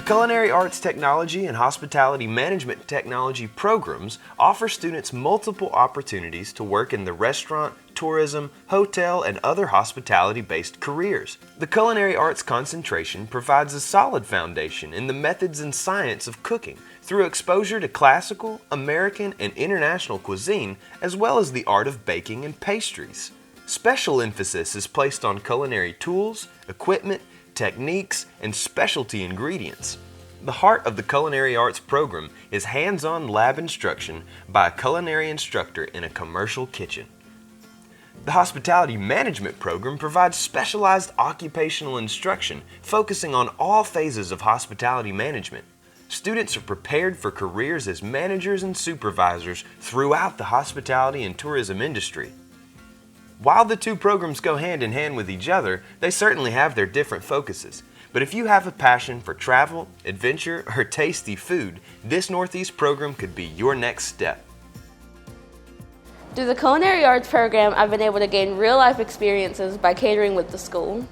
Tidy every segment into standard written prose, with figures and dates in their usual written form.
Culinary Arts Technology and Hospitality Management Technology programs offer students multiple opportunities to work in the restaurant, tourism, hotel, and other hospitality-based careers. The culinary arts concentration provides a solid foundation in the methods and science of cooking through exposure to classical, American, and international cuisine, as well as the art of baking and pastries. Special emphasis is placed on culinary tools, equipment, techniques, and specialty ingredients. The heart of the Culinary Arts program is hands-on lab instruction by a culinary instructor in a commercial kitchen. The Hospitality Management program provides specialized occupational instruction focusing on all phases of hospitality management. Students are prepared for careers as managers and supervisors throughout the hospitality and tourism industry. While the two programs go hand in hand with each other, they certainly have their different focuses. But if you have a passion for travel, adventure, or tasty food, this Northeast program could be your next step. Through the Culinary Arts program, I've been able to gain real-life experiences by catering with the school.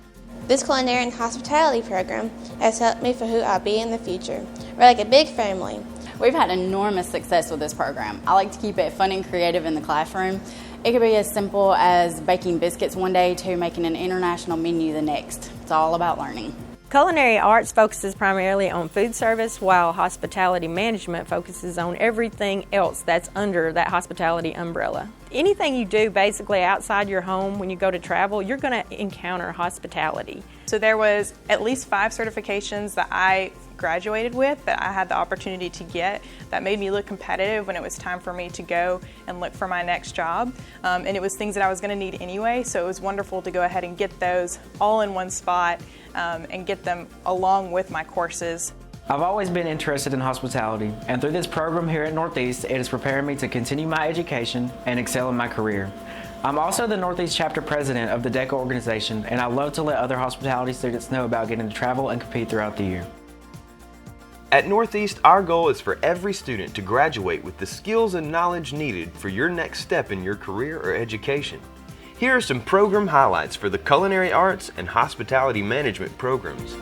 This culinary and hospitality program has helped me for who I'll be in the future. We're like a big family. We've had enormous success with this program. I like to keep it fun and creative in the classroom. It could be as simple as baking biscuits one day to making an international menu the next. It's all about learning. Culinary arts focuses primarily on food service, while hospitality management focuses on everything else that's under that hospitality umbrella. Anything you do basically outside your home when you go to travel, you're going to encounter hospitality. So there was at least 5 certifications that I graduated with that I had the opportunity to get that made me look competitive when it was time for me to go and look for my next job. And it was things that I was going to need anyway, so it was wonderful to go ahead and get those all in one spot and get them along with my courses. I've always been interested in hospitality, and through this program here at Northeast, it is preparing me to continue my education and excel in my career. I'm also the Northeast Chapter President of the DECA organization, and I love to let other hospitality students know about getting to travel and compete throughout the year. At Northeast, our goal is for every student to graduate with the skills and knowledge needed for your next step in your career or education. Here are some program highlights for the Culinary Arts and Hospitality Management programs.